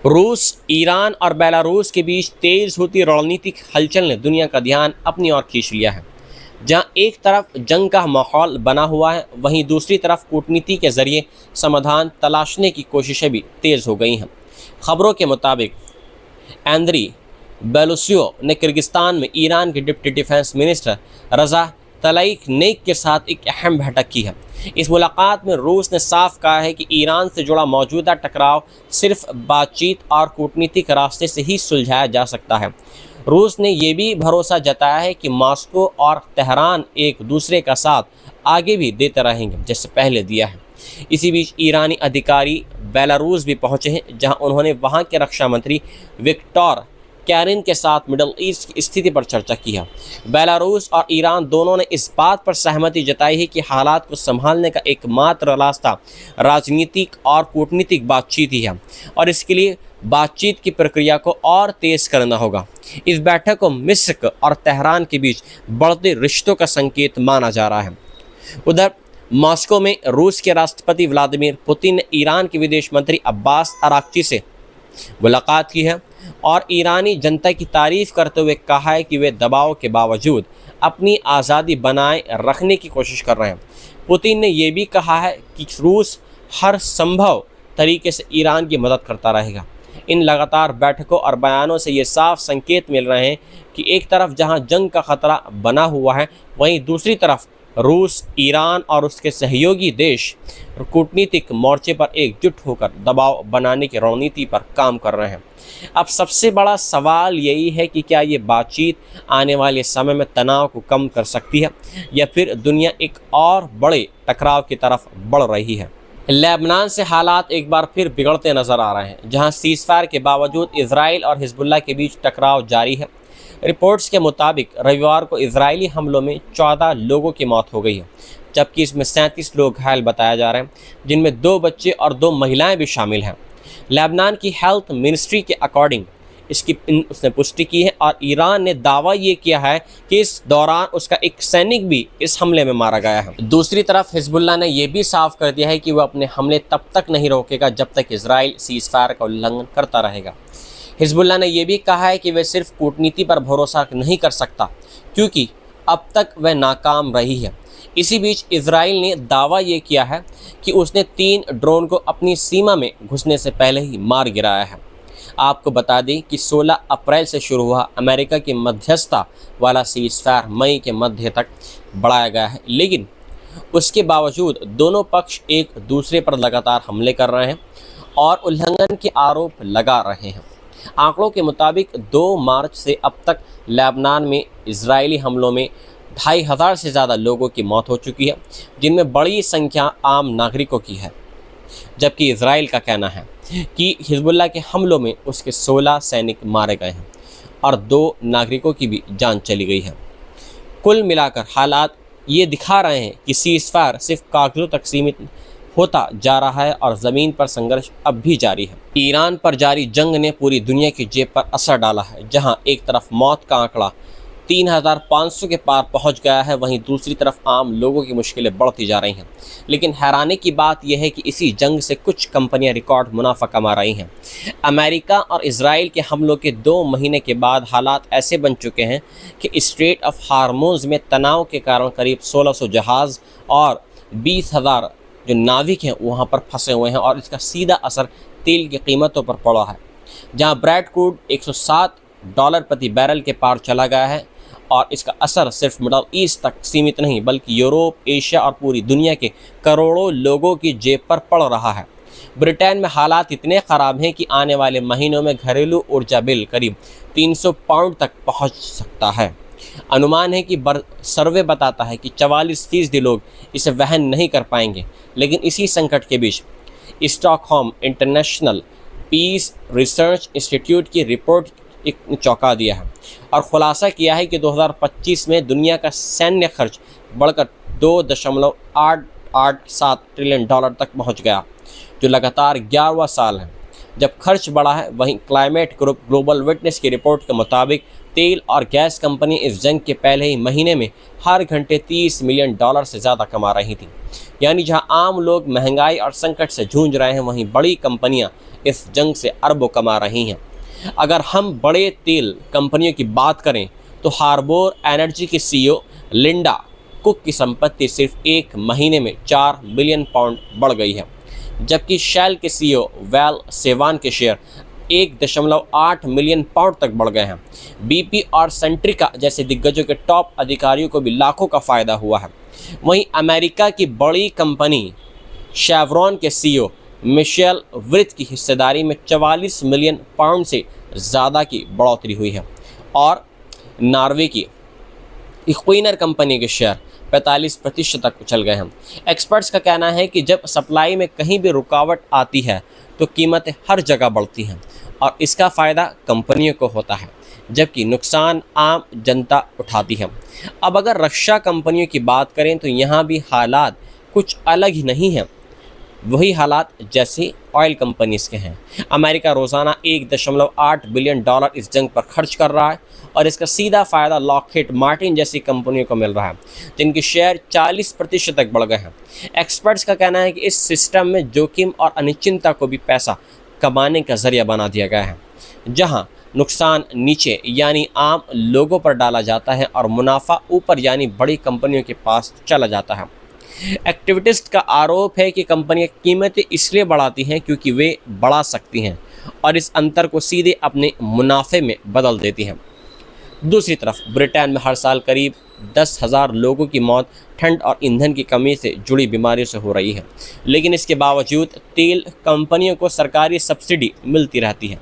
रूस, ईरान और बेलारूस के बीच तेज होती रणनीतिक हलचल ने दुनिया का ध्यान अपनी ओर खींच लिया है। जहां एक तरफ जंग का माहौल बना हुआ है, वहीं दूसरी तरफ कूटनीति के जरिए समाधान तलाशने की कोशिशें भी तेज हो गई हैं। खबरों के मुताबिक एंद्री बेलूसियो ने किर्गिस्तान में ईरान के डिप्टी डिफेंस मिनिस्टर रजा तलाईखनेक के साथ एक अहम बैठक की है। इस मुलाकात में रूस ने साफ कहा है कि ईरान से जुड़ा मौजूदा टकराव सिर्फ बातचीत और कूटनीतिक रास्ते से ही सुलझाया जा सकता है। रूस ने यह भी भरोसा जताया है कि मॉस्को और तेहरान एक दूसरे का साथ आगे भी देते रहेंगे, जैसे पहले दिया है। इसी बीच ईरानी अधिकारी बेलारूस भी पहुंचे हैं, जहां उन्होंने वहां के रक्षा मंत्री विक्टर कैरिन के साथ मिडल ईस्ट की स्थिति पर चर्चा की है। बेलारूस और ईरान दोनों ने इस बात पर सहमति जताई है कि हालात को संभालने का एकमात्र रास्ता राजनीतिक और कूटनीतिक बातचीत ही है और इसके लिए बातचीत की प्रक्रिया को और तेज करना होगा। इस बैठक को मिस्र और तेहरान के बीच बढ़ते रिश्तों का संकेत माना जा रहा है। उधर मॉस्को में रूस के राष्ट्रपति व्लादिमीर पुतिन ने ईरान के विदेश मंत्री अब्बास अराक्ची से मुलाकात की है और ईरानी जनता की तारीफ करते हुए कहा है कि वे दबाव के बावजूद अपनी आज़ादी बनाए रखने की कोशिश कर रहे हैं। पुतिन ने यह भी कहा है कि रूस हर संभव तरीके से ईरान की मदद करता रहेगा। इन लगातार बैठकों और बयानों से ये साफ संकेत मिल रहे हैं कि एक तरफ जहां जंग का खतरा बना हुआ है, वहीं दूसरी तरफ रूस, ईरान और उसके सहयोगी देश कूटनीतिक मोर्चे पर एकजुट होकर दबाव बनाने की रणनीति पर काम कर रहे हैं। अब सबसे बड़ा सवाल यही है कि क्या ये बातचीत आने वाले समय में तनाव को कम कर सकती है या फिर दुनिया एक और बड़े टकराव की तरफ बढ़ रही है। लेबनान से हालात एक बार फिर बिगड़ते नजर आ रहे हैं, जहां सीज़फायर के बावजूद इजराइल और हिजबुल्लाह के बीच टकराव जारी है। रिपोर्ट्स के मुताबिक रविवार को इजरायली हमलों में 14 लोगों की मौत हो गई है, जबकि इसमें 37 लोग घायल बताया जा रहे हैं, जिनमें 2 बच्चे और 2 महिलाएं भी शामिल हैं। लेबनान की हेल्थ मिनिस्ट्री के अकॉर्डिंग उसने पुष्टि की है और ईरान ने दावा ये किया है कि इस दौरान उसका एक सैनिक भी इस हमले में मारा गया है। दूसरी तरफ हिजबुल्लाह ने यह भी साफ कर दिया है कि वह अपने हमले तब तक नहीं रोकेगा जब तक इजराइल सीज़फायर का उल्लंघन करता रहेगा। हिजबुल्लाह ने यह भी कहा है कि वह सिर्फ कूटनीति पर भरोसा नहीं कर सकता, क्योंकि अब तक वह नाकाम रही है। इसी बीच इजराइल ने दावा ये किया है कि उसने 3 ड्रोन को अपनी सीमा में घुसने से पहले ही मार गिराया है। आपको बता दें कि 16 अप्रैल से शुरू हुआ अमेरिका की मध्यस्थता वाला सीज़फायर मई के मध्य तक बढ़ाया गया है, लेकिन उसके बावजूद दोनों पक्ष एक दूसरे पर लगातार हमले कर रहे हैं और उल्लंघन के आरोप लगा रहे हैं। आंकड़ों के मुताबिक 2 मार्च से अब तक लेबनान में इजरायली हमलों में 2500 से ज़्यादा लोगों की मौत हो चुकी है, जिनमें बड़ी संख्या आम नागरिकों की है। जबकि इजराइल का कहना है कि हिजबुल्लाह के हमलों में उसके 16 सैनिक मारे गए हैं और 2 नागरिकों की भी जान चली गई है। कुल मिलाकर हालात ये दिखा रहे हैं कि सीज़फायर सिर्फ कागजों तक सीमित होता जा रहा है और ज़मीन पर संघर्ष अब भी जारी है। ईरान पर जारी जंग ने पूरी दुनिया की जेब पर असर डाला है, जहां एक तरफ मौत का आंकड़ा 3500 के पार पहुंच गया है, वहीं दूसरी तरफ आम लोगों की मुश्किलें बढ़ती जा रही हैं। लेकिन हैरानी की बात यह है कि इसी जंग से कुछ कंपनियां रिकॉर्ड मुनाफा कमा रही हैं। अमेरिका और इजराइल के हमलों के 2 महीने के बाद हालात ऐसे बन चुके हैं कि स्ट्रेट ऑफ हार्मोज में तनाव के कारण करीब 1600 जहाज़ और 20,000 जो नाविक हैं वहाँ पर फंसे हुए हैं और इसका सीधा असर तेल की कीमतों पर पड़ा है, जहाँ ब्रेड क्रूड $107 प्रति बैरल के पार चला गया है और इसका असर सिर्फ मिडल ईस्ट तक सीमित नहीं बल्कि यूरोप, एशिया और पूरी दुनिया के करोड़ों लोगों की जेब पर पड़ रहा है। ब्रिटेन में हालात इतने ख़राब हैं कि आने वाले महीनों में घरेलू ऊर्जा बिल करीब 300 पाउंड तक पहुँच सकता है। अनुमान है कि सर्वे बताता है कि 44% लोग इसे वहन नहीं कर पाएंगे। लेकिन इसी संकट के बीच Stockholm international peace research institute की रिपोर्ट एक चौंका दिया है और खुलासा किया है कि 2025 में दुनिया का सैन्य खर्च बढ़कर $2.887 ट्रिलियन तक पहुंच गया, जो लगातार 11वां साल है जब खर्च बढ़ा है। वहीं क्लाइमेट ग्रुप ग्लोबल विटनेस की रिपोर्ट के मुताबिक तेल और गैस कंपनी इस जंग के पहले ही महीने में हर घंटे $30 मिलियन से ज़्यादा कमा रही थी। यानी जहां आम लोग महंगाई और संकट से जूझ रहे हैं, वहीं बड़ी कंपनियां इस जंग से अरबों कमा रही हैं। अगर हम बड़े तेल कंपनियों की बात करें तो हार्बोर एनर्जी की सीईओ लिंडा कुक की संपत्ति सिर्फ एक महीने में 4 बिलियन पाउंड बढ़ गई है, जबकि शेल के सीईओ वेल सेवान के शेयर 1.8 मिलियन पाउंड तक बढ़ गए हैं। बीपी और सेंट्रिका जैसे दिग्गजों के टॉप अधिकारियों को भी लाखों का फायदा हुआ है। वहीं अमेरिका की बड़ी कंपनी शेवरॉन के सीईओ मिशेल व्रिथ की हिस्सेदारी में 44 मिलियन पाउंड से ज़्यादा की बढ़ोतरी हुई है और नॉर्वे की इक्विनर कंपनी के शेयर 45% तक उछल गए हैं। एक्सपर्ट्स का कहना है कि जब सप्लाई में कहीं भी रुकावट आती है तो कीमतें हर जगह बढ़ती हैं और इसका फ़ायदा कंपनियों को होता है, जबकि नुकसान आम जनता उठाती है। अब अगर रक्षा कंपनियों की बात करें तो यहाँ भी हालात कुछ अलग ही नहीं हैं, वही हालात जैसे ऑयल कंपनीज़ के हैं। अमेरिका रोज़ाना 1.8 बिलियन डॉलर इस जंग पर खर्च कर रहा है और इसका सीधा फ़ायदा लॉकहीड मार्टिन जैसी कंपनियों को मिल रहा है, जिनके शेयर 40% तक बढ़ गए हैं। एक्सपर्ट्स का कहना है कि इस सिस्टम में जोखिम और अनिश्चितता को भी पैसा कमाने का जरिया बना दिया गया है, जहाँ नुकसान नीचे यानी आम लोगों पर डाला जाता है और मुनाफा ऊपर यानी बड़ी कंपनियों के पास चला जाता है। एक्टिविस्ट का आरोप है कि कंपनियां कीमतें इसलिए बढ़ाती हैं क्योंकि वे बढ़ा सकती हैं और इस अंतर को सीधे अपने मुनाफे में बदल देती हैं। दूसरी तरफ ब्रिटेन में हर साल करीब 10,000 लोगों की मौत ठंड और ईंधन की कमी से जुड़ी बीमारियों से हो रही है, लेकिन इसके बावजूद तेल कंपनियों को सरकारी सब्सिडी मिलती रहती है।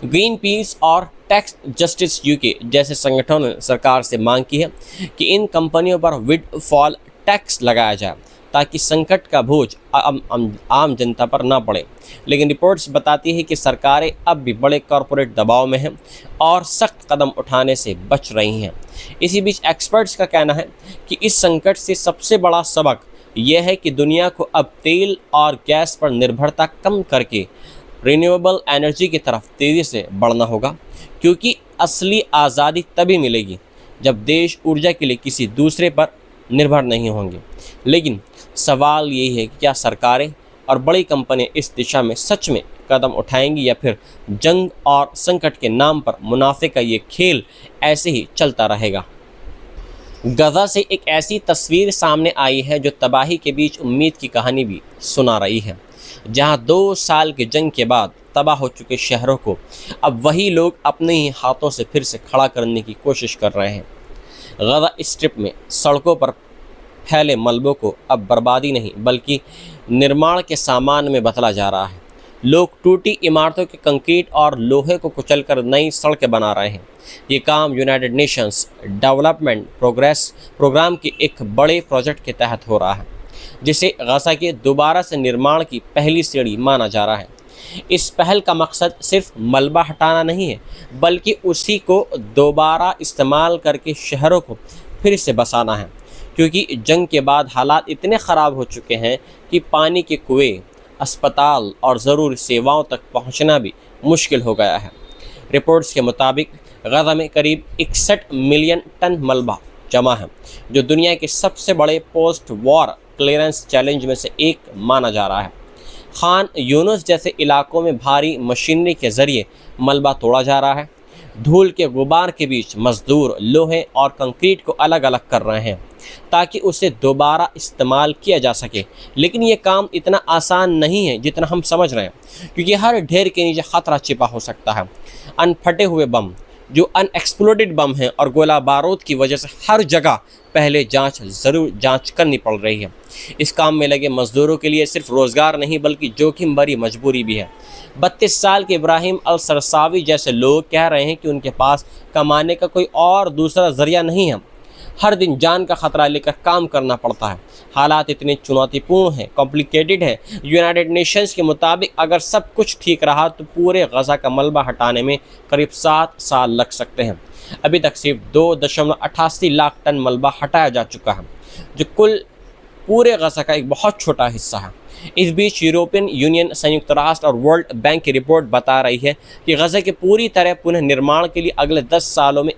ग्रीन पीस और टैक्स जस्टिस यूके जैसे संगठनों ने सरकार से मांग की है कि इन कंपनियों पर विंडफॉल टैक्स लगाया जाए ताकि संकट का बोझ आम जनता पर ना पड़े, लेकिन रिपोर्ट्स बताती है कि सरकारें अब भी बड़े कॉरपोरेट दबाव में हैं और सख्त कदम उठाने से बच रही हैं। इसी बीच एक्सपर्ट्स का कहना है कि इस संकट से सबसे बड़ा सबक यह है कि दुनिया को अब तेल और गैस पर निर्भरता कम करके रिन्यूएबल एनर्जी की तरफ तेज़ी से बढ़ना होगा, क्योंकि असली आज़ादी तभी मिलेगी जब देश ऊर्जा के लिए किसी दूसरे पर निर्भर नहीं होंगे। लेकिन सवाल यही है कि क्या सरकारें और बड़ी कंपनियां इस दिशा में सच में कदम उठाएंगी या फिर जंग और संकट के नाम पर मुनाफे का ये खेल ऐसे ही चलता रहेगा। गजा से एक ऐसी तस्वीर सामने आई है जो तबाही के बीच उम्मीद की कहानी भी सुना रही है, जहां 2 साल के जंग के बाद तबाह हो चुके शहरों को अब वही लोग अपने ही हाथों से फिर से खड़ा करने की कोशिश कर रहे हैं। गजा स्ट्रिप में सड़कों पर फैले मलबों को अब बर्बादी नहीं बल्कि निर्माण के सामान में बदला जा रहा है। लोग टूटी इमारतों के कंक्रीट और लोहे को कुचलकर नई सड़कें बना रहे हैं। ये काम यूनाइटेड नेशंस डेवलपमेंट प्रोग्राम के एक बड़े प्रोजेक्ट के तहत हो रहा है, जिसे गजा के दोबारा से निर्माण की पहली सीढ़ी माना जा रहा है। इस पहल का मकसद सिर्फ मलबा हटाना नहीं है, बल्कि उसी को दोबारा इस्तेमाल करके शहरों को फिर से बसाना है, क्योंकि जंग के बाद हालात इतने ख़राब हो चुके हैं कि पानी के कुएं, अस्पताल और ज़रूरी सेवाओं तक पहुंचना भी मुश्किल हो गया है। रिपोर्ट्स के मुताबिक गजा में करीब 61 मिलियन टन मलबा जमा है, जो दुनिया के सबसे बड़े पोस्ट वॉर क्लियरेंस चैलेंज में से एक माना जा रहा है। खान यूनुस जैसे इलाकों में भारी मशीनरी के ज़रिए मलबा तोड़ा जा रहा है। धूल के गुबार के बीच मजदूर लोहे और कंक्रीट को अलग अलग कर रहे हैं ताकि उसे दोबारा इस्तेमाल किया जा सके, लेकिन ये काम इतना आसान नहीं है जितना हम समझ रहे हैं, क्योंकि हर ढेर के नीचे ख़तरा छिपा हो सकता है। अनफटे हुए बम, जो अनएक्सप्लोडेड बम हैं, और गोला बारूद की वजह से हर जगह पहले जांच करनी पड़ रही है। इस काम में लगे मजदूरों के लिए सिर्फ रोज़गार नहीं बल्कि जोखिम भरी मजबूरी भी है। 32 साल के इब्राहिम अल सरसावी जैसे लोग कह रहे हैं कि उनके पास कमाने का कोई और दूसरा ज़रिया नहीं है। हर दिन जान का ख़तरा लेकर काम करना पड़ता है। हालात इतने चुनौतीपूर्ण हैं, कॉम्प्लिकेटेड हैं। यूनाइटेड नेशंस के मुताबिक अगर सब कुछ ठीक रहा तो पूरे गजा का मलबा हटाने में करीब 7 साल लग सकते हैं। अभी तक सिर्फ 2.88 लाख टन मलबा हटाया जा चुका है, जो कुल पूरे गजा का एक बहुत छोटा हिस्सा है। इस बीच यूरोपियन यूनियन, संयुक्त राष्ट्र और वर्ल्ड बैंक की रिपोर्ट बता रही है कि गजा के पूरी तरह पुनः निर्माण के लिए अगले 10 सालों में